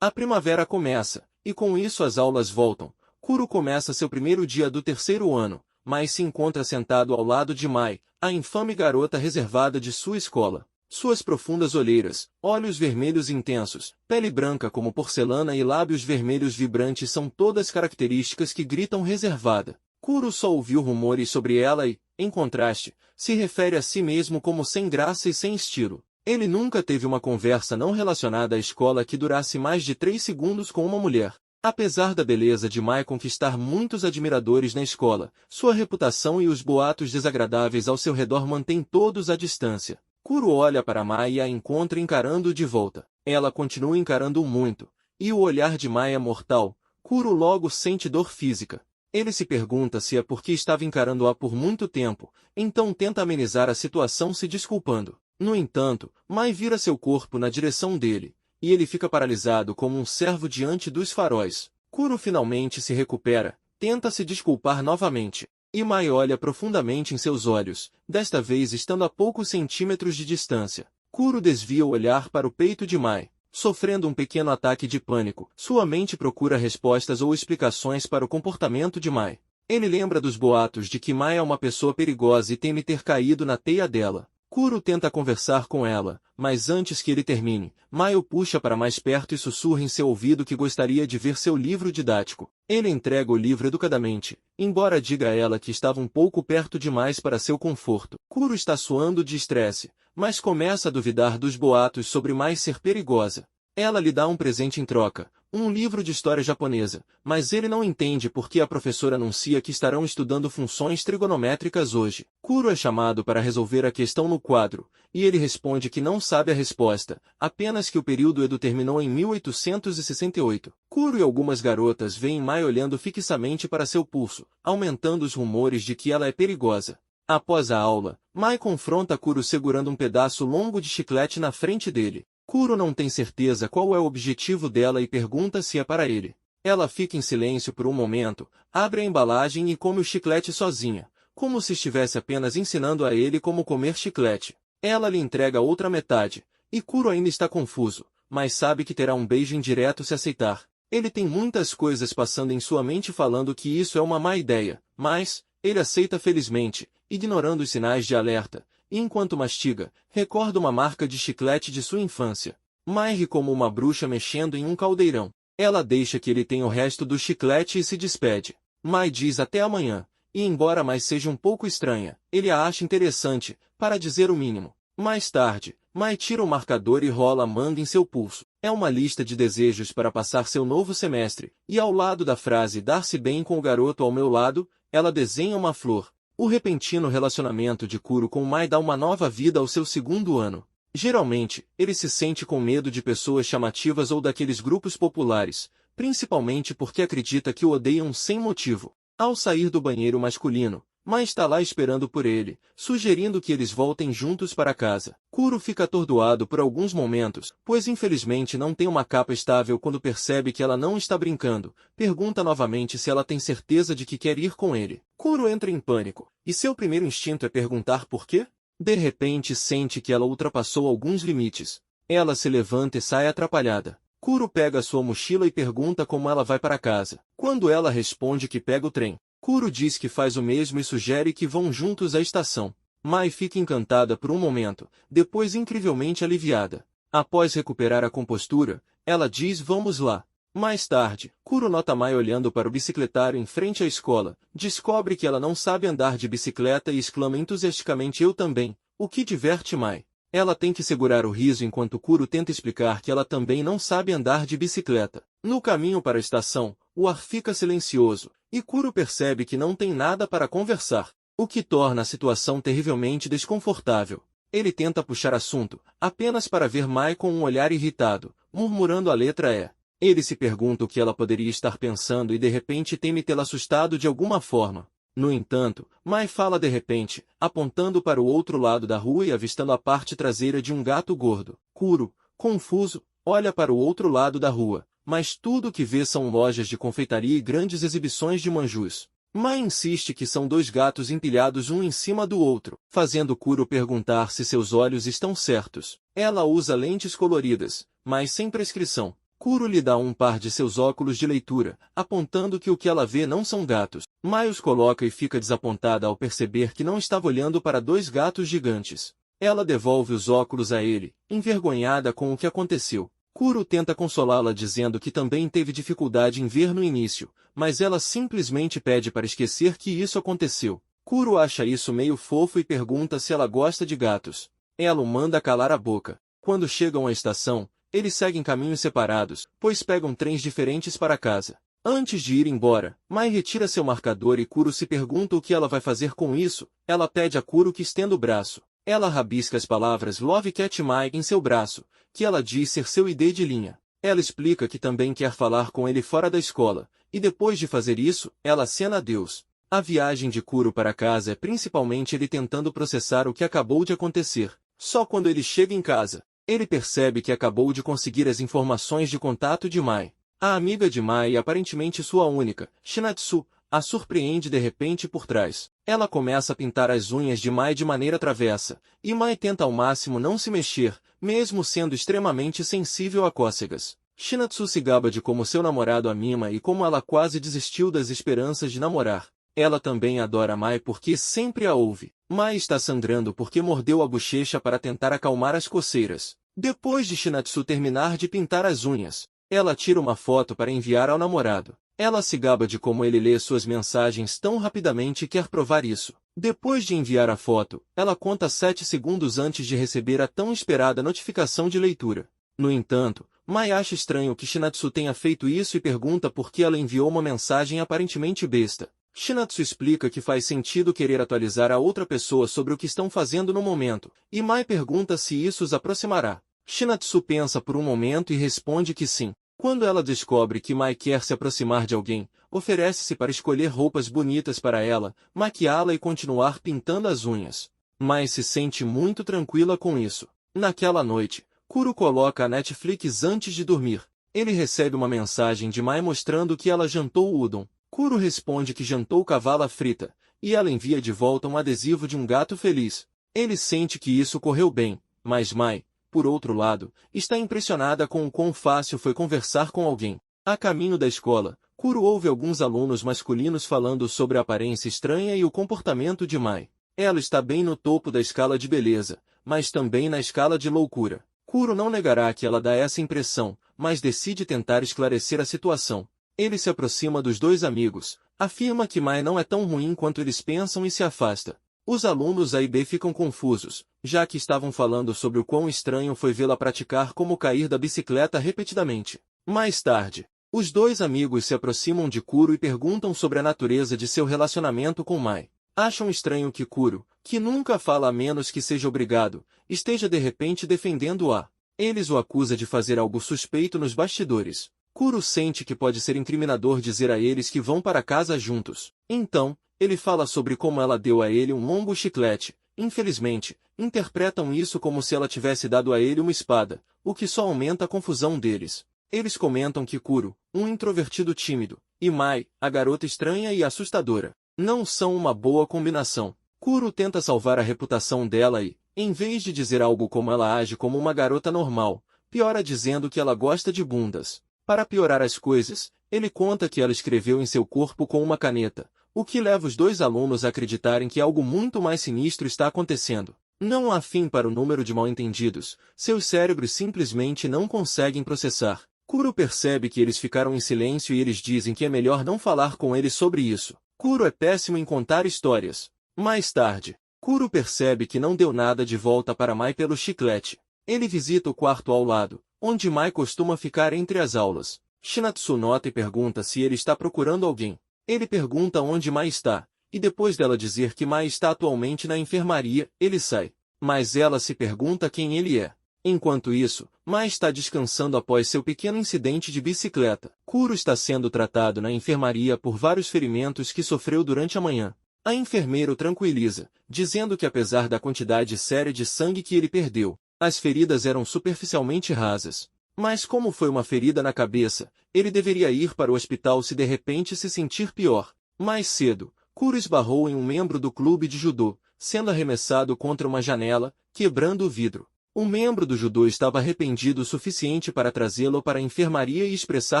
A primavera começa, e com isso as aulas voltam. Kuro começa seu primeiro dia do terceiro ano, mas se encontra sentado ao lado de Mai, a infame garota reservada de sua escola. Suas profundas olheiras, olhos vermelhos intensos, pele branca como porcelana e lábios vermelhos vibrantes são todas características que gritam reservada. Kuro só ouviu rumores sobre ela e, em contraste, se refere a si mesmo como sem graça e sem estilo. Ele nunca teve uma conversa não relacionada à escola que durasse mais de 3 segundos com uma mulher. Apesar da beleza de Mai conquistar muitos admiradores na escola, sua reputação e os boatos desagradáveis ao seu redor mantêm todos à distância. Kuro olha para Mai e a encontra encarando-o de volta. Ela continua encarando-o muito, e o olhar de Mai é mortal. Kuro logo sente dor física. Ele se pergunta se é porque estava encarando-a por muito tempo, então tenta amenizar a situação se desculpando. No entanto, Mai vira seu corpo na direção dele, e ele fica paralisado como um cervo diante dos faróis. Kuro finalmente se recupera, tenta se desculpar novamente. E Mai olha profundamente em seus olhos, desta vez estando a poucos centímetros de distância. Kuro desvia o olhar para o peito de Mai. Sofrendo um pequeno ataque de pânico, sua mente procura respostas ou explicações para o comportamento de Mai. Ele lembra dos boatos de que Mai é uma pessoa perigosa e teme ter caído na teia dela. Kuro tenta conversar com ela, mas antes que ele termine, Mai o puxa para mais perto e sussurra em seu ouvido que gostaria de ver seu livro didático. Ele entrega o livro educadamente, embora diga a ela que estava um pouco perto demais para seu conforto. Kuro está suando de estresse, mas começa a duvidar dos boatos sobre Mai ser perigosa. Ela lhe dá um presente em troca, um livro de história japonesa, mas ele não entende por que a professora anuncia que estarão estudando funções trigonométricas hoje. Kuro é chamado para resolver a questão no quadro, e ele responde que não sabe a resposta, apenas que o período Edo terminou em 1868. Kuro e algumas garotas veem Mai olhando fixamente para seu pulso, aumentando os rumores de que ela é perigosa. Após a aula, Mai confronta Kuro segurando um pedaço longo de chiclete na frente dele. Kuro não tem certeza qual é o objetivo dela e pergunta se é para ele. Ela fica em silêncio por um momento, abre a embalagem e come o chiclete sozinha, como se estivesse apenas ensinando a ele como comer chiclete. Ela lhe entrega a outra metade, e Kuro ainda está confuso, mas sabe que terá um beijo indireto se aceitar. Ele tem muitas coisas passando em sua mente falando que isso é uma má ideia, mas ele aceita felizmente, ignorando os sinais de alerta. E enquanto mastiga, recorda uma marca de chiclete de sua infância. Mai ri como uma bruxa mexendo em um caldeirão. Ela deixa que ele tenha o resto do chiclete e se despede. Mai diz até amanhã, e embora Mai seja um pouco estranha, ele a acha interessante, para dizer o mínimo. Mais tarde, Mai tira o marcador e rola a manga em seu pulso. É uma lista de desejos para passar seu novo semestre, e ao lado da frase dar-se bem com o garoto ao meu lado, ela desenha uma flor. O repentino relacionamento de Kuro com Mai dá uma nova vida ao seu segundo ano. Geralmente, ele se sente com medo de pessoas chamativas ou daqueles grupos populares, principalmente porque acredita que o odeiam sem motivo. Ao sair do banheiro masculino, Mai está lá esperando por ele, sugerindo que eles voltem juntos para casa. Kuro fica atordoado por alguns momentos, pois infelizmente não tem uma capa estável quando percebe que ela não está brincando. Pergunta novamente se ela tem certeza de que quer ir com ele. Kuro entra em pânico, e seu primeiro instinto é perguntar por quê? De repente sente que ela ultrapassou alguns limites. Ela se levanta e sai atrapalhada. Kuro pega sua mochila e pergunta como ela vai para casa. Quando ela responde que pega o trem, Kuro diz que faz o mesmo e sugere que vão juntos à estação. Mai fica encantada por um momento, depois incrivelmente aliviada. Após recuperar a compostura, ela diz vamos lá. Mais tarde, Kuro nota Mai olhando para o bicicletário em frente à escola, descobre que ela não sabe andar de bicicleta e exclama entusiasticamente eu também, o que diverte Mai. Ela tem que segurar o riso enquanto Kuro tenta explicar que ela também não sabe andar de bicicleta. No caminho para a estação, o ar fica silencioso, e Kuro percebe que não tem nada para conversar, o que torna a situação terrivelmente desconfortável. Ele tenta puxar assunto, apenas para ver Mai com um olhar irritado, murmurando a letra E. Ele se pergunta o que ela poderia estar pensando e de repente teme tê-la assustado de alguma forma. No entanto, Mai fala de repente, apontando para o outro lado da rua e avistando a parte traseira de um gato gordo. Kuro, confuso, olha para o outro lado da rua, mas tudo o que vê são lojas de confeitaria e grandes exibições de manjus. Mai insiste que são dois gatos empilhados um em cima do outro, fazendo Kuro perguntar se seus olhos estão certos. Ela usa lentes coloridas, mas sem prescrição. Kuro lhe dá um par de seus óculos de leitura, apontando que o que ela vê não são gatos. Mai os coloca e fica desapontada ao perceber que não estava olhando para dois gatos gigantes. Ela devolve os óculos a ele, envergonhada com o que aconteceu. Kuro tenta consolá-la dizendo que também teve dificuldade em ver no início, mas ela simplesmente pede para esquecer que isso aconteceu. Kuro acha isso meio fofo e pergunta se ela gosta de gatos. Ela o manda calar a boca. Quando chegam à estação, eles seguem caminhos separados, pois pegam trens diferentes para casa. Antes de ir embora, Mai retira seu marcador e Kuro se pergunta o que ela vai fazer com isso. Ela pede a Kuro que estenda o braço. Ela rabisca as palavras Love Cat Mai em seu braço, que ela diz ser seu ID de linha. Ela explica que também quer falar com ele fora da escola, e depois de fazer isso, ela acena adeus. A viagem de Kuro para casa é principalmente ele tentando processar o que acabou de acontecer. Só quando ele chega em casa, ele percebe que acabou de conseguir as informações de contato de Mai. A amiga de Mai e aparentemente sua única, Shinatsu, a surpreende de repente por trás. Ela começa a pintar as unhas de Mai de maneira travessa, e Mai tenta ao máximo não se mexer, mesmo sendo extremamente sensível a cócegas. Shinatsu se gaba de como seu namorado a mima e como ela quase desistiu das esperanças de namorar. Ela também adora Mai porque sempre a ouve. Mai está sangrando porque mordeu a bochecha para tentar acalmar as coceiras. Depois de Shinatsu terminar de pintar as unhas, ela tira uma foto para enviar ao namorado. Ela se gaba de como ele lê suas mensagens tão rapidamente e quer provar isso. Depois de enviar a foto, ela conta 7 segundos antes de receber a tão esperada notificação de leitura. No entanto, Mai acha estranho que Shinatsu tenha feito isso e pergunta por que ela enviou uma mensagem aparentemente besta. Shinatsu explica que faz sentido querer atualizar a outra pessoa sobre o que estão fazendo no momento, e Mai pergunta se isso os aproximará. Shinatsu pensa por um momento e responde que sim. Quando ela descobre que Mai quer se aproximar de alguém, oferece-se para escolher roupas bonitas para ela, maquiá-la e continuar pintando as unhas. Mai se sente muito tranquila com isso. Naquela noite, Kuro coloca a Netflix antes de dormir. Ele recebe uma mensagem de Mai mostrando que ela jantou o udon. Kuro responde que jantou cavala frita, e ela envia de volta um adesivo de um gato feliz. Ele sente que isso correu bem, mas Mai, por outro lado, está impressionada com o quão fácil foi conversar com alguém. A caminho da escola, Kuro ouve alguns alunos masculinos falando sobre a aparência estranha e o comportamento de Mai. Ela está bem no topo da escala de beleza, mas também na escala de loucura. Kuro não negará que ela dá essa impressão, mas decide tentar esclarecer a situação. Ele se aproxima dos dois amigos, afirma que Mai não é tão ruim quanto eles pensam e se afasta. Os alunos A e B ficam confusos, já que estavam falando sobre o quão estranho foi vê-la praticar como cair da bicicleta repetidamente. Mais tarde, os dois amigos se aproximam de Kuro e perguntam sobre a natureza de seu relacionamento com Mai. Acham estranho que Kuro, que nunca fala a menos que seja obrigado, esteja de repente defendendo-a. Eles o acusam de fazer algo suspeito nos bastidores. Kuro sente que pode ser incriminador dizer a eles que vão para casa juntos. Então, ele fala sobre como ela deu a ele um longo chiclete. Infelizmente, interpretam isso como se ela tivesse dado a ele uma espada, o que só aumenta a confusão deles. Eles comentam que Kuro, um introvertido tímido, e Mai, a garota estranha e assustadora, não são uma boa combinação. Kuro tenta salvar a reputação dela e, em vez de dizer algo como ela age como uma garota normal, piora dizendo que ela gosta de bundas. Para piorar as coisas, ele conta que ela escreveu em seu corpo com uma caneta, o que leva os dois alunos a acreditarem que algo muito mais sinistro está acontecendo. Não há fim para o número de mal-entendidos, seus cérebros simplesmente não conseguem processar. Kuro percebe que eles ficaram em silêncio e eles dizem que é melhor não falar com eles sobre isso. Kuro é péssimo em contar histórias. Mais tarde, Kuro percebe que não deu nada de volta para Mai pelo chiclete. Ele visita o quarto ao lado, onde Mai costuma ficar entre as aulas. Shinatsu nota e pergunta se ele está procurando alguém. Ele pergunta onde Mai está, e depois dela dizer que Mai está atualmente na enfermaria, ele sai. Mas ela se pergunta quem ele é. Enquanto isso, Mai está descansando após seu pequeno incidente de bicicleta. Kuro está sendo tratado na enfermaria por vários ferimentos que sofreu durante a manhã. A enfermeira o tranquiliza, dizendo que apesar da quantidade séria de sangue que ele perdeu, as feridas eram superficialmente rasas. Mas como foi uma ferida na cabeça, ele deveria ir para o hospital se de repente se sentir pior. Mais cedo, Kuro esbarrou em um membro do clube de judô, sendo arremessado contra uma janela, quebrando o vidro. O membro do judô estava arrependido o suficiente para trazê-lo para a enfermaria e expressar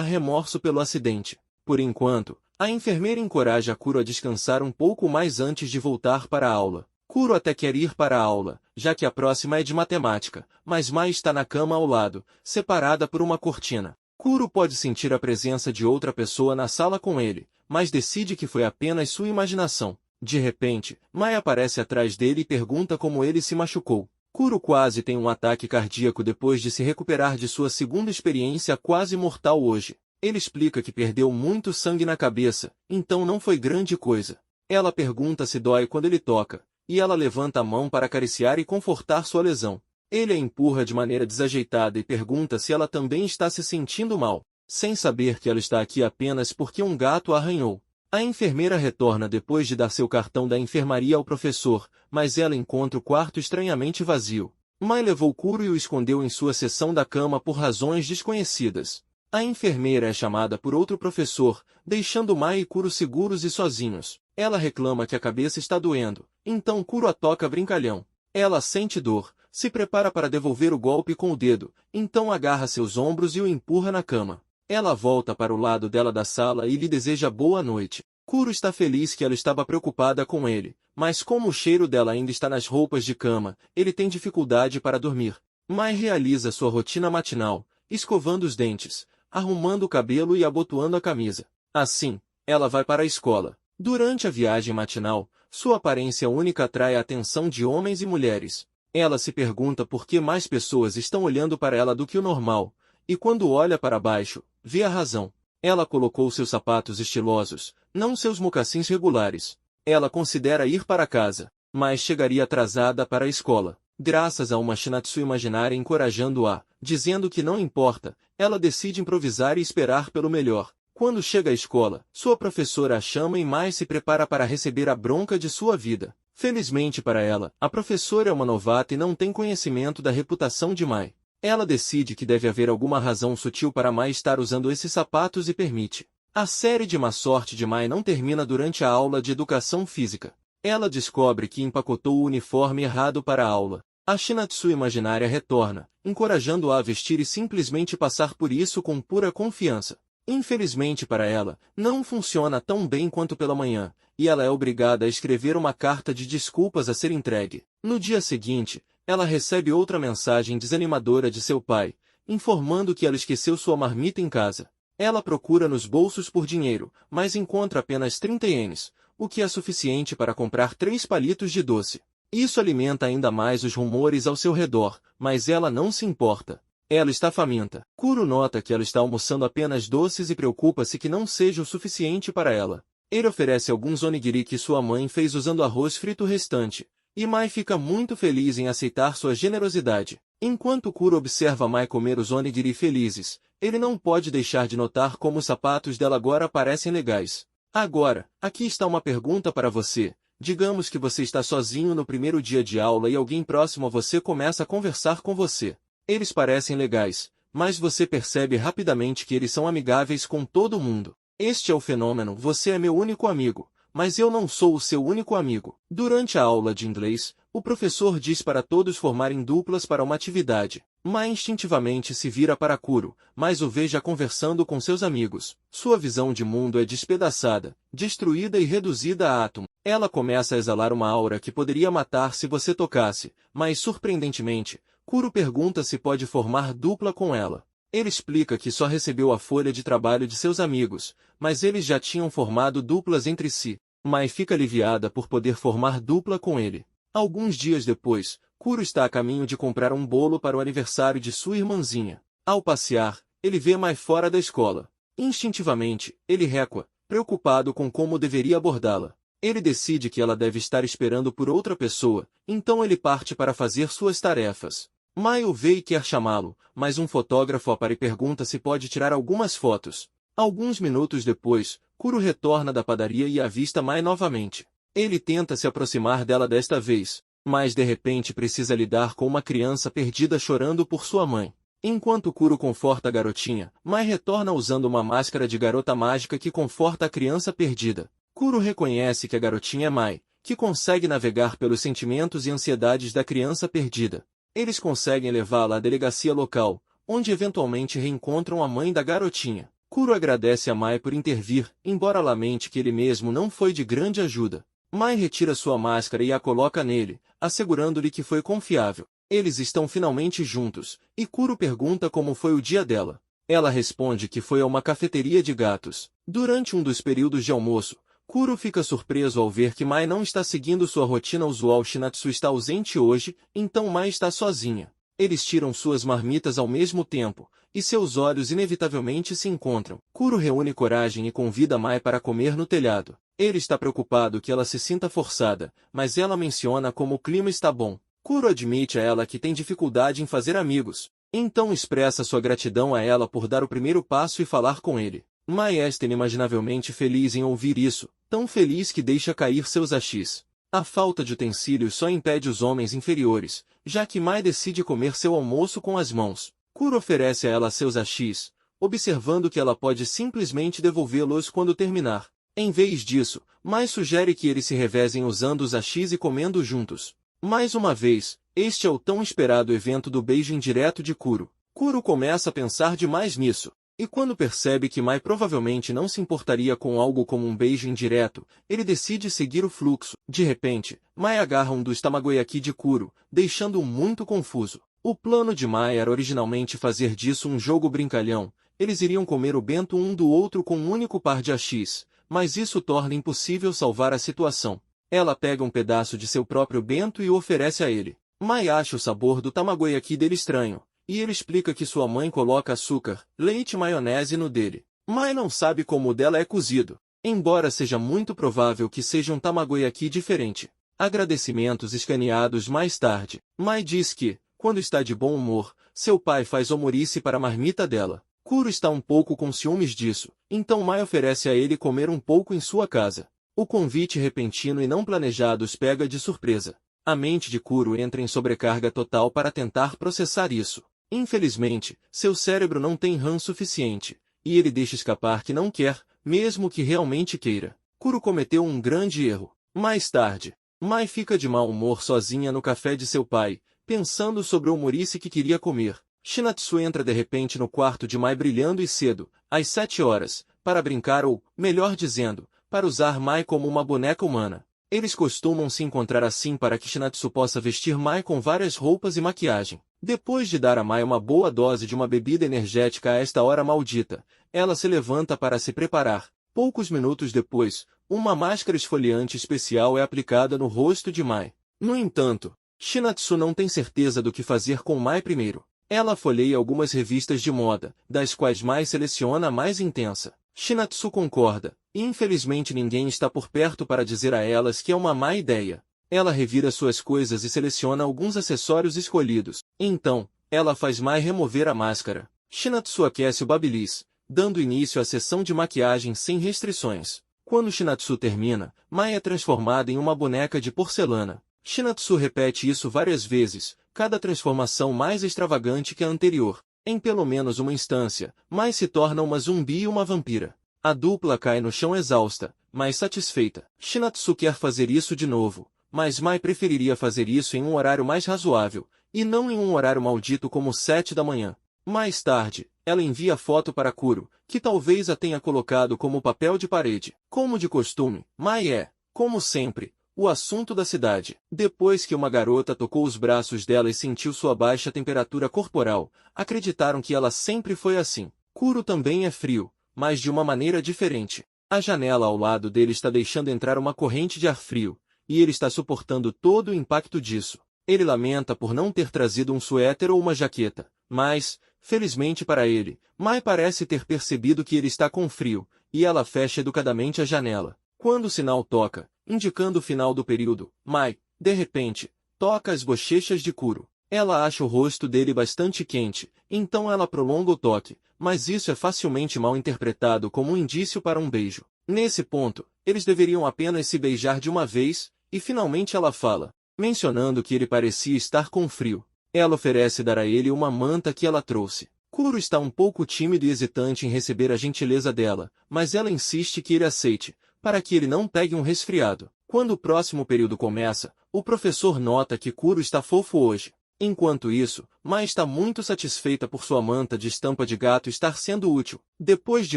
remorso pelo acidente. Por enquanto, a enfermeira encoraja Kuro a descansar um pouco mais antes de voltar para a aula. Kuro até quer ir para a aula, já que a próxima é de matemática, mas Mai está na cama ao lado, separada por uma cortina. Kuro pode sentir a presença de outra pessoa na sala com ele, mas decide que foi apenas sua imaginação. De repente, Mai aparece atrás dele e pergunta como ele se machucou. Kuro quase tem um ataque cardíaco depois de se recuperar de sua segunda experiência quase mortal hoje. Ele explica que perdeu muito sangue na cabeça, então não foi grande coisa. Ela pergunta se dói quando ele toca, e ela levanta a mão para acariciar e confortar sua lesão. Ele a empurra de maneira desajeitada e pergunta se ela também está se sentindo mal, sem saber que ela está aqui apenas porque um gato a arranhou. A enfermeira retorna depois de dar seu cartão da enfermaria ao professor, mas ela encontra o quarto estranhamente vazio. Mai levou Kuro e o escondeu em sua seção da cama por razões desconhecidas. A enfermeira é chamada por outro professor, deixando Mai e Kuro seguros e sozinhos. Ela reclama que a cabeça está doendo, então Kuro a toca brincalhão. Ela sente dor, se prepara para devolver o golpe com o dedo, então agarra seus ombros e o empurra na cama. Ela volta para o lado dela da sala e lhe deseja boa noite. Kuro está feliz que ela estava preocupada com ele, mas como o cheiro dela ainda está nas roupas de cama, ele tem dificuldade para dormir. Mai realiza sua rotina matinal, escovando os dentes, arrumando o cabelo e abotoando a camisa. Assim, ela vai para a escola. Durante a viagem matinal, sua aparência única atrai a atenção de homens e mulheres. Ela se pergunta por que mais pessoas estão olhando para ela do que o normal, e quando olha para baixo, vê a razão. Ela colocou seus sapatos estilosos, não seus mocassins regulares. Ela considera ir para casa, mas chegaria atrasada para a escola. Graças a uma Shinatsu imaginária encorajando-a, dizendo que não importa, ela decide improvisar e esperar pelo melhor. Quando chega à escola, sua professora a chama e Mai se prepara para receber a bronca de sua vida. Felizmente para ela, a professora é uma novata e não tem conhecimento da reputação de Mai. Ela decide que deve haver alguma razão sutil para Mai estar usando esses sapatos e permite. A série de má sorte de Mai não termina durante a aula de educação física. Ela descobre que empacotou o uniforme errado para a aula. A Shinatsu imaginária retorna, encorajando-a a vestir e simplesmente passar por isso com pura confiança. Infelizmente para ela, não funciona tão bem quanto pela manhã, e ela é obrigada a escrever uma carta de desculpas a ser entregue. No dia seguinte, ela recebe outra mensagem desanimadora de seu pai, informando que ela esqueceu sua marmita em casa. Ela procura nos bolsos por dinheiro, mas encontra apenas 30 ienes, o que é suficiente para comprar 3 palitos de doce. Isso alimenta ainda mais os rumores ao seu redor, mas ela não se importa. Ela está faminta. Kuro nota que ela está almoçando apenas doces e preocupa-se que não seja o suficiente para ela. Ele oferece alguns onigiri que sua mãe fez usando arroz frito restante, e Mai fica muito feliz em aceitar sua generosidade. Enquanto Kuro observa Mai comer os onigiri felizes, ele não pode deixar de notar como os sapatos dela agora parecem legais. Agora, aqui está uma pergunta para você. Digamos que você está sozinho no primeiro dia de aula e alguém próximo a você começa a conversar com você. Eles parecem legais, mas você percebe rapidamente que eles são amigáveis com todo mundo. Este é o fenômeno "você é meu único amigo, mas eu não sou o seu único amigo". Durante a aula de inglês, o professor diz para todos formarem duplas para uma atividade. Mai instintivamente se vira para Kuro, mas o vê já conversando com seus amigos. Sua visão de mundo é despedaçada, destruída e reduzida a átomo. Ela começa a exalar uma aura que poderia matar se você tocasse, mas surpreendentemente, Kuro pergunta se pode formar dupla com ela. Ele explica que só recebeu a folha de trabalho de seus amigos, mas eles já tinham formado duplas entre si. Mai fica aliviada por poder formar dupla com ele. Alguns dias depois, Kuro está a caminho de comprar um bolo para o aniversário de sua irmãzinha. Ao passear, ele vê Mai fora da escola. Instintivamente, ele recua, preocupado com como deveria abordá-la. Ele decide que ela deve estar esperando por outra pessoa, então ele parte para fazer suas tarefas. Mai o vê e quer chamá-lo, mas um fotógrafo apara e pergunta se pode tirar algumas fotos. Alguns minutos depois, Kuro retorna da padaria e avista Mai novamente. Ele tenta se aproximar dela desta vez, mas de repente precisa lidar com uma criança perdida chorando por sua mãe. Enquanto Kuro conforta a garotinha, Mai retorna usando uma máscara de garota mágica que conforta a criança perdida. Kuro reconhece que a garotinha é Mai, que consegue navegar pelos sentimentos e ansiedades da criança perdida. Eles conseguem levá-la à delegacia local, onde eventualmente reencontram a mãe da garotinha. Kuro agradece a Mai por intervir, embora lamente que ele mesmo não foi de grande ajuda. Mai retira sua máscara e a coloca nele, assegurando-lhe que foi confiável. Eles estão finalmente juntos, e Kuro pergunta como foi o dia dela. Ela responde que foi a uma cafeteria de gatos. Durante um dos períodos de almoço, Kuro fica surpreso ao ver que Mai não está seguindo sua rotina usual. Shinatsu está ausente hoje, então Mai está sozinha. Eles tiram suas marmitas ao mesmo tempo, e seus olhos inevitavelmente se encontram. Kuro reúne coragem e convida Mai para comer no telhado. Ele está preocupado que ela se sinta forçada, mas ela menciona como o clima está bom. Kuro admite a ela que tem dificuldade em fazer amigos, então expressa sua gratidão a ela por dar o primeiro passo e falar com ele. Mai está inimaginavelmente feliz em ouvir isso, tão feliz que deixa cair seus hashis. A falta de utensílios só impede os homens inferiores, já que Mai decide comer seu almoço com as mãos. Kuro oferece a ela seus hashis, observando que ela pode simplesmente devolvê-los quando terminar. Em vez disso, Mai sugere que eles se revezem usando os hashis e comendo juntos. Mais uma vez, este é o tão esperado evento do beijo indireto de Kuro. Kuro começa a pensar demais nisso. E quando percebe que Mai provavelmente não se importaria com algo como um beijo indireto, ele decide seguir o fluxo. De repente, Mai agarra um dos tamagoyaki de Kuro, deixando-o muito confuso. O plano de Mai era originalmente fazer disso um jogo brincalhão. Eles iriam comer o bento um do outro com um único par de hashis, mas isso torna impossível salvar a situação. Ela pega um pedaço de seu próprio bento e o oferece a ele. Mai acha o sabor do tamagoyaki dele estranho, e ele explica que sua mãe coloca açúcar, leite e maionese no dele. Mai não sabe como o dela é cozido, embora seja muito provável que seja um tamagoyaki diferente. Agradecimentos escaneados mais tarde. Mai diz que, quando está de bom humor, seu pai faz omurice para a marmita dela. Kuro está um pouco com ciúmes disso, então Mai oferece a ele comer um pouco em sua casa. O convite repentino e não planejado os pega de surpresa. A mente de Kuro entra em sobrecarga total para tentar processar isso. Infelizmente, seu cérebro não tem RAM suficiente, e ele deixa escapar que não quer, mesmo que realmente queira. Kuro cometeu um grande erro. Mais tarde, Mai fica de mau humor sozinha no café de seu pai, pensando sobre o omurice que queria comer. Shinatsu entra de repente no quarto de Mai brilhando e cedo, às 7 horas, para brincar ou, melhor dizendo, para usar Mai como uma boneca humana. Eles costumam se encontrar assim para que Shinatsu possa vestir Mai com várias roupas e maquiagem. Depois de dar a Mai uma boa dose de uma bebida energética a esta hora maldita, ela se levanta para se preparar. Poucos minutos depois, uma máscara esfoliante especial é aplicada no rosto de Mai. No entanto, Shinatsu não tem certeza do que fazer com Mai primeiro. Ela folheia algumas revistas de moda, das quais Mai seleciona a mais intensa. Shinatsu concorda, e infelizmente ninguém está por perto para dizer a elas que é uma má ideia. Ela revira suas coisas e seleciona alguns acessórios escolhidos. Então, ela faz Mai remover a máscara. Shinatsu aquece o babyliss, dando início à sessão de maquiagem sem restrições. Quando Shinatsu termina, Mai é transformada em uma boneca de porcelana. Shinatsu repete isso várias vezes, cada transformação mais extravagante que a anterior. Em pelo menos uma instância, Mai se torna uma zumbi e uma vampira. A dupla cai no chão exausta, mas satisfeita. Shinatsu quer fazer isso de novo, mas Mai preferiria fazer isso em um horário mais razoável, e não em um horário maldito como 7 da manhã. Mais tarde, ela envia a foto para Kuro, que talvez a tenha colocado como papel de parede. Como de costume, Mai é, como sempre, o assunto da cidade. Depois que uma garota tocou os braços dela e sentiu sua baixa temperatura corporal, acreditaram que ela sempre foi assim. Kuro também é frio, mas de uma maneira diferente. A janela ao lado dele está deixando entrar uma corrente de ar frio, e ele está suportando todo o impacto disso. Ele lamenta por não ter trazido um suéter ou uma jaqueta, mas, felizmente para ele, Mai parece ter percebido que ele está com frio, e ela fecha educadamente a janela. Quando o sinal toca, indicando o final do período, Mai, de repente, toca as bochechas de Kuro. Ela acha o rosto dele bastante quente, então ela prolonga o toque, mas isso é facilmente mal interpretado como um indício para um beijo. Nesse ponto, eles deveriam apenas se beijar de uma vez, e finalmente ela fala, mencionando que ele parecia estar com frio. Ela oferece dar a ele uma manta que ela trouxe. Kuro está um pouco tímido e hesitante em receber a gentileza dela, mas ela insiste que ele aceite, para que ele não pegue um resfriado. Quando o próximo período começa, o professor nota que Kuro está fofo hoje. Enquanto isso, Mai está muito satisfeita por sua manta de estampa de gato estar sendo útil. Depois de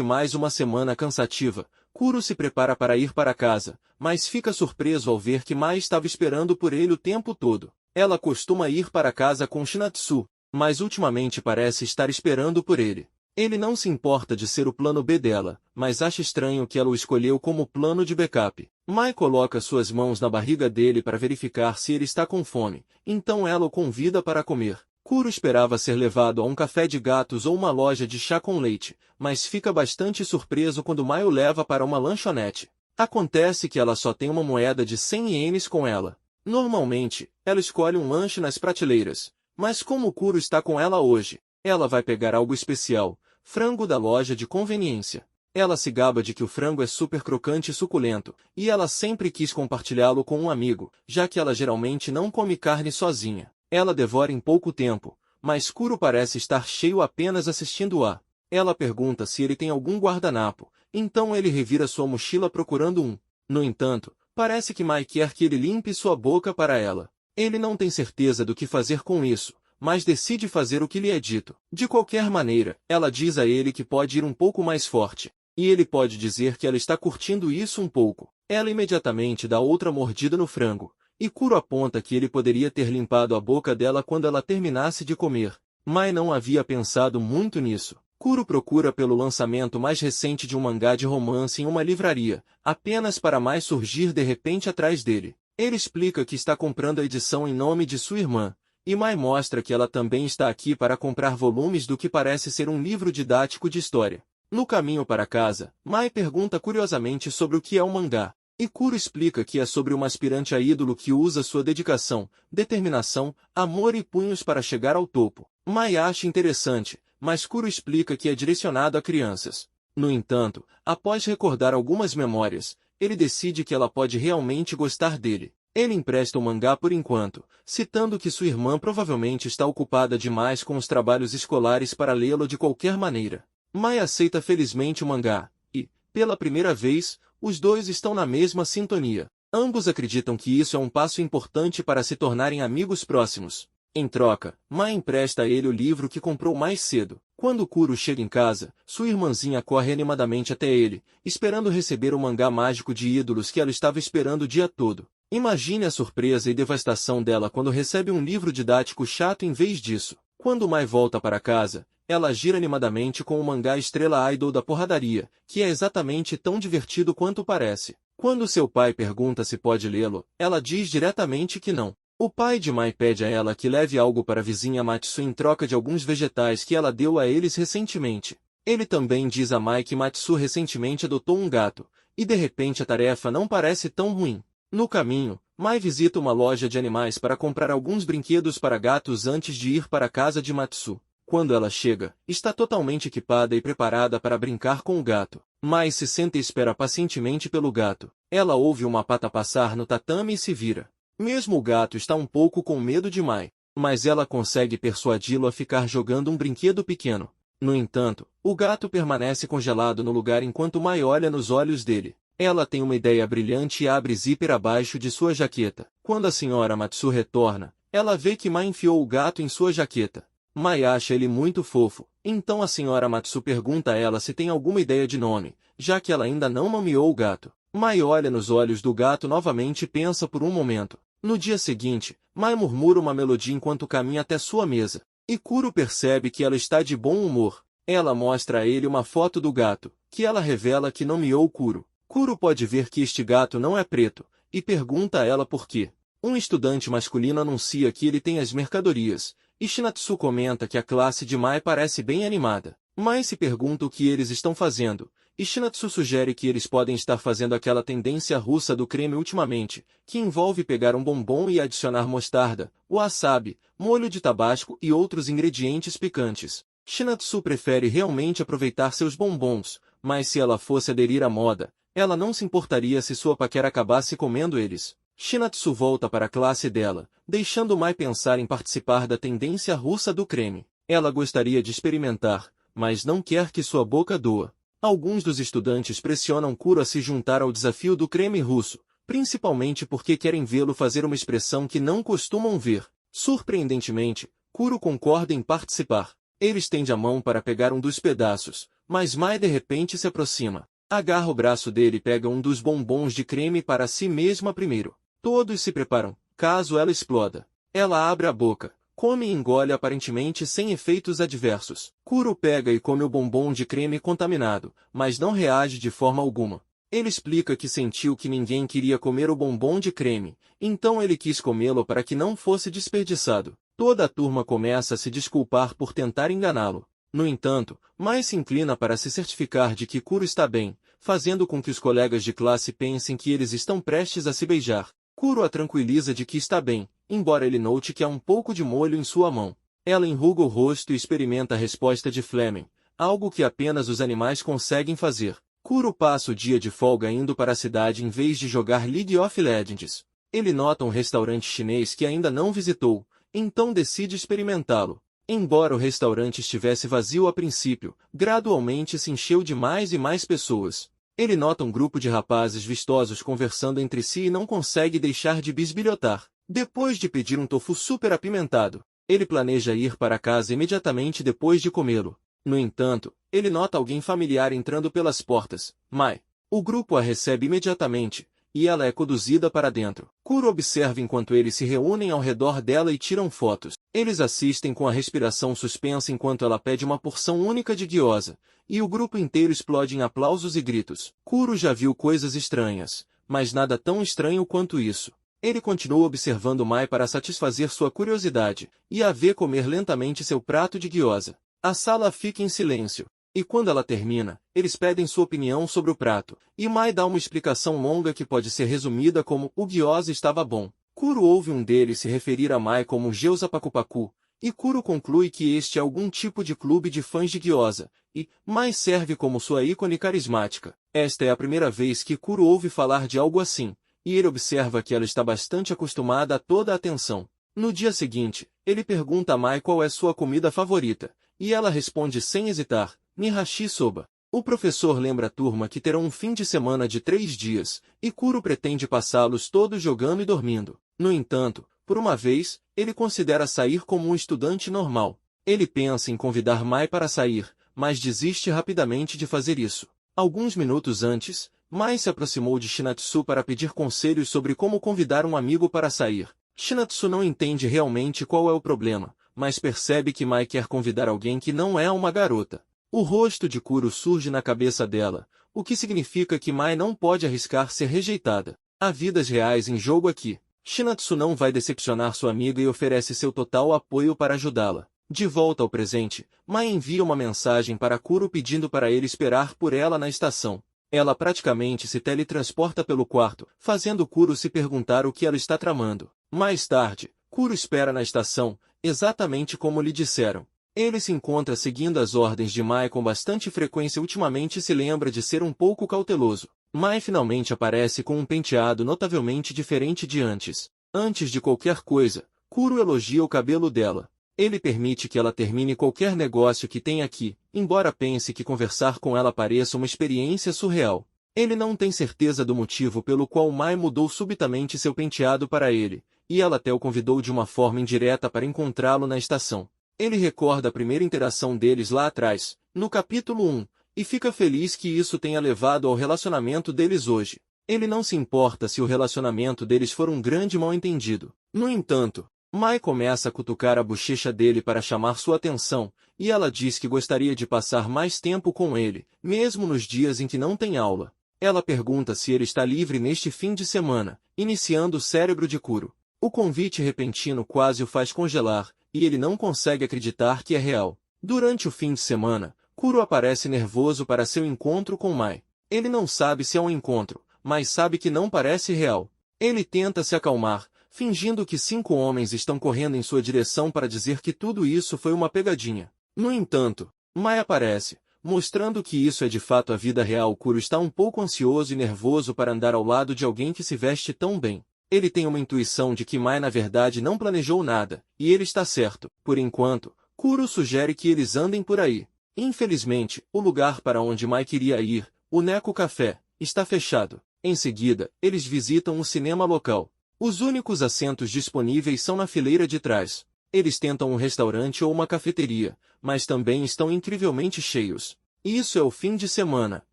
mais uma semana cansativa, Kuro se prepara para ir para casa, mas fica surpreso ao ver que Mai estava esperando por ele o tempo todo. Ela costuma ir para casa com Shinatsu, mas ultimamente parece estar esperando por ele. Ele não se importa de ser o plano B dela, mas acha estranho que ela o escolheu como plano de backup. Mai coloca suas mãos na barriga dele para verificar se ele está com fome, então ela o convida para comer. Kuro esperava ser levado a um café de gatos ou uma loja de chá com leite, mas fica bastante surpreso quando Mai o leva para uma lanchonete. Acontece que ela só tem uma moeda de 100 ienes com ela. Normalmente, ela escolhe um lanche nas prateleiras, mas como Kuro está com ela hoje, ela vai pegar algo especial, frango da loja de conveniência. Ela se gaba de que o frango é super crocante e suculento, e ela sempre quis compartilhá-lo com um amigo, já que ela geralmente não come carne sozinha. Ela devora em pouco tempo, mas Kuro parece estar cheio apenas assistindo-a. Ela pergunta se ele tem algum guardanapo, então ele revira sua mochila procurando um. No entanto, parece que Mai quer que ele limpe sua boca para ela. Ele não tem certeza do que fazer com isso, mas decide fazer o que lhe é dito. De qualquer maneira, ela diz a ele que pode ir um pouco mais forte, e ele pode dizer que ela está curtindo isso um pouco. Ela imediatamente dá outra mordida no frango, e Kuro aponta que ele poderia ter limpado a boca dela quando ela terminasse de comer. Mai não havia pensado muito nisso. Kuro procura pelo lançamento mais recente de um mangá de romance em uma livraria, apenas para Mai surgir de repente atrás dele. Ele explica que está comprando a edição em nome de sua irmã, e Mai mostra que ela também está aqui para comprar volumes do que parece ser um livro didático de história. No caminho para casa, Mai pergunta curiosamente sobre o que é um mangá, e Kuro explica que é sobre uma aspirante a ídolo que usa sua dedicação, determinação, amor e punhos para chegar ao topo. Mai acha interessante, mas Kuro explica que é direcionado a crianças. No entanto, após recordar algumas memórias, ele decide que ela pode realmente gostar dele. Ele empresta o mangá por enquanto, citando que sua irmã provavelmente está ocupada demais com os trabalhos escolares para lê-lo de qualquer maneira. Mai aceita felizmente o mangá, e, pela primeira vez, os dois estão na mesma sintonia. Ambos acreditam que isso é um passo importante para se tornarem amigos próximos. Em troca, Mai empresta a ele o livro que comprou mais cedo. Quando Kuro chega em casa, sua irmãzinha corre animadamente até ele, esperando receber o mangá mágico de ídolos que ela estava esperando o dia todo. Imagine a surpresa e devastação dela quando recebe um livro didático chato em vez disso. Quando Mai volta para casa, ela gira animadamente com o mangá Estrela Idol da Porradaria, que é exatamente tão divertido quanto parece. Quando seu pai pergunta se pode lê-lo, ela diz diretamente que não. O pai de Mai pede a ela que leve algo para a vizinha Matsu em troca de alguns vegetais que ela deu a eles recentemente. Ele também diz a Mai que Matsu recentemente adotou um gato, e de repente a tarefa não parece tão ruim. No caminho, Mai visita uma loja de animais para comprar alguns brinquedos para gatos antes de ir para a casa de Matsu. Quando ela chega, está totalmente equipada e preparada para brincar com o gato. Mai se senta e espera pacientemente pelo gato. Ela ouve uma pata passar no tatame e se vira. Mesmo o gato está um pouco com medo de Mai, mas ela consegue persuadi-lo a ficar jogando um brinquedo pequeno. No entanto, o gato permanece congelado no lugar enquanto Mai olha nos olhos dele. Ela tem uma ideia brilhante e abre zíper abaixo de sua jaqueta. Quando a senhora Matsu retorna, ela vê que Mai enfiou o gato em sua jaqueta. Mai acha ele muito fofo, então a senhora Matsu pergunta a ela se tem alguma ideia de nome, já que ela ainda não nomeou o gato. Mai olha nos olhos do gato novamente e pensa por um momento. No dia seguinte, Mai murmura uma melodia enquanto caminha até sua mesa, e Kuro percebe que ela está de bom humor. Ela mostra a ele uma foto do gato, que ela revela que nomeou Kuro. Kuro pode ver que este gato não é preto, e pergunta a ela por quê. Um estudante masculino anuncia que ele tem as mercadorias, e Shinatsu comenta que a classe de Mai parece bem animada. Mai se pergunta o que eles estão fazendo, e Shinatsu sugere que eles podem estar fazendo aquela tendência russa do creme ultimamente, que envolve pegar um bombom e adicionar mostarda, wasabi, molho de tabasco e outros ingredientes picantes. Shinatsu prefere realmente aproveitar seus bombons, mas se ela fosse aderir à moda, ela não se importaria se sua paquera acabasse comendo eles. Shinatsu volta para a classe dela, deixando Mai pensar em participar da tendência russa do creme. Ela gostaria de experimentar, mas não quer que sua boca doa. Alguns dos estudantes pressionam Kuro a se juntar ao desafio do creme russo, principalmente porque querem vê-lo fazer uma expressão que não costumam ver. Surpreendentemente, Kuro concorda em participar. Ele estende a mão para pegar um dos pedaços, mas Mai de repente se aproxima. Agarra o braço dele e pega um dos bombons de creme para si mesma primeiro. Todos se preparam, caso ela exploda. Ela abre a boca, come e engole aparentemente sem efeitos adversos. Kuro pega e come o bombom de creme contaminado, mas não reage de forma alguma. Ele explica que sentiu que ninguém queria comer o bombom de creme, então ele quis comê-lo para que não fosse desperdiçado. Toda a turma começa a se desculpar por tentar enganá-lo. No entanto, Mai se inclina para se certificar de que Kuro está bem, fazendo com que os colegas de classe pensem que eles estão prestes a se beijar. Kuro a tranquiliza de que está bem, embora ele note que há um pouco de molho em sua mão. Ela enruga o rosto e experimenta a resposta de Fleming, algo que apenas os animais conseguem fazer. Kuro passa o dia de folga indo para a cidade em vez de jogar League of Legends. Ele nota um restaurante chinês que ainda não visitou, então decide experimentá-lo. Embora o restaurante estivesse vazio a princípio, gradualmente se encheu de mais e mais pessoas. Ele nota um grupo de rapazes vistosos conversando entre si e não consegue deixar de bisbilhotar. Depois de pedir um tofu super apimentado, ele planeja ir para casa imediatamente depois de comê-lo. No entanto, ele nota alguém familiar entrando pelas portas, Mai. O grupo a recebe imediatamente, e ela é conduzida para dentro. Kuro observa enquanto eles se reúnem ao redor dela e tiram fotos. Eles assistem com a respiração suspensa enquanto ela pede uma porção única de gyoza, e o grupo inteiro explode em aplausos e gritos. Kuro já viu coisas estranhas, mas nada tão estranho quanto isso. Ele continua observando Mai para satisfazer sua curiosidade, e a vê comer lentamente seu prato de gyoza. A sala fica em silêncio. E quando ela termina, eles pedem sua opinião sobre o prato, e Mai dá uma explicação longa que pode ser resumida como o gyoza estava bom. Kuro ouve um deles se referir a Mai como Geuza Pakupaku, e Kuro conclui que este é algum tipo de clube de fãs de gyoza, e Mai serve como sua ícone carismática. Esta é a primeira vez que Kuro ouve falar de algo assim, e ele observa que ela está bastante acostumada a toda a atenção. No dia seguinte, ele pergunta a Mai qual é sua comida favorita, e ela responde sem hesitar, Nihashi Soba. O professor lembra a turma que terão um fim de semana de 3 dias, e Kuro pretende passá-los todos jogando e dormindo. No entanto, por uma vez, ele considera sair como um estudante normal. Ele pensa em convidar Mai para sair, mas desiste rapidamente de fazer isso. Alguns minutos antes, Mai se aproximou de Shinatsu para pedir conselhos sobre como convidar um amigo para sair. Shinatsu não entende realmente qual é o problema, mas percebe que Mai quer convidar alguém que não é uma garota. O rosto de Kuro surge na cabeça dela, o que significa que Mai não pode arriscar ser rejeitada. Há vidas reais em jogo aqui. Shinatsu não vai decepcionar sua amiga e oferece seu total apoio para ajudá-la. De volta ao presente, Mai envia uma mensagem para Kuro pedindo para ele esperar por ela na estação. Ela praticamente se teletransporta pelo quarto, fazendo Kuro se perguntar o que ela está tramando. Mais tarde, Kuro espera na estação, exatamente como lhe disseram. Ele se encontra seguindo as ordens de Mai com bastante frequência e ultimamente se lembra de ser um pouco cauteloso. Mai finalmente aparece com um penteado notavelmente diferente de antes. Antes de qualquer coisa, Kuro elogia o cabelo dela. Ele permite que ela termine qualquer negócio que tenha aqui, embora pense que conversar com ela pareça uma experiência surreal. Ele não tem certeza do motivo pelo qual Mai mudou subitamente seu penteado para ele, e ela até o convidou de uma forma indireta para encontrá-lo na estação. Ele recorda a primeira interação deles lá atrás, no capítulo 1, e fica feliz que isso tenha levado ao relacionamento deles hoje. Ele não se importa se o relacionamento deles for um grande mal-entendido. No entanto, Mai começa a cutucar a bochecha dele para chamar sua atenção, e ela diz que gostaria de passar mais tempo com ele, mesmo nos dias em que não tem aula. Ela pergunta se ele está livre neste fim de semana, iniciando o cérebro de Kuro. O convite repentino quase o faz congelar, e ele não consegue acreditar que é real. Durante o fim de semana, Kuro aparece nervoso para seu encontro com Mai. Ele não sabe se é um encontro, mas sabe que não parece real. Ele tenta se acalmar, fingindo que 5 homens estão correndo em sua direção para dizer que tudo isso foi uma pegadinha. No entanto, Mai aparece, mostrando que isso é de fato a vida real. Kuro está um pouco ansioso e nervoso para andar ao lado de alguém que se veste tão bem. Ele tem uma intuição de que Mai na verdade não planejou nada, e ele está certo. Por enquanto, Kuro sugere que eles andem por aí. Infelizmente, o lugar para onde Mai queria ir, o Neko Café, está fechado. Em seguida, eles visitam o cinema local. Os únicos assentos disponíveis são na fileira de trás. Eles tentam um restaurante ou uma cafeteria, mas também estão incrivelmente cheios. Isso é o fim de semana,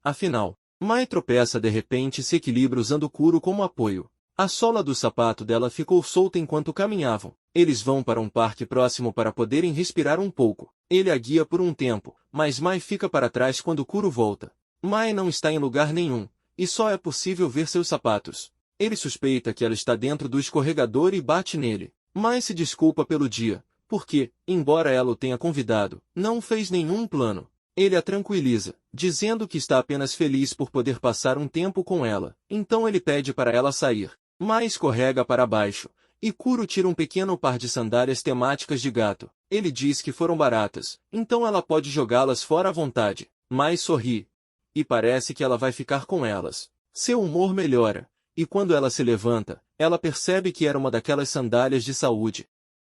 afinal. Mai tropeça de repente e se equilibra usando Kuro como apoio. A sola do sapato dela ficou solta enquanto caminhavam. Eles vão para um parque próximo para poderem respirar um pouco. Ele a guia por um tempo, mas Mai fica para trás quando Kuro volta. Mai não está em lugar nenhum, e só é possível ver seus sapatos. Ele suspeita que ela está dentro do escorregador e bate nele. Mai se desculpa pelo dia, porque, embora ela o tenha convidado, não fez nenhum plano. Ele a tranquiliza, dizendo que está apenas feliz por poder passar um tempo com ela. Então ele pede para ela sair. Mai escorrega para baixo, e Kuro tira um pequeno par de sandálias temáticas de gato. Ele diz que foram baratas, então ela pode jogá-las fora à vontade. Mai sorri, e parece que ela vai ficar com elas. Seu humor melhora, e quando ela se levanta, ela percebe que era uma daquelas sandálias de saúde.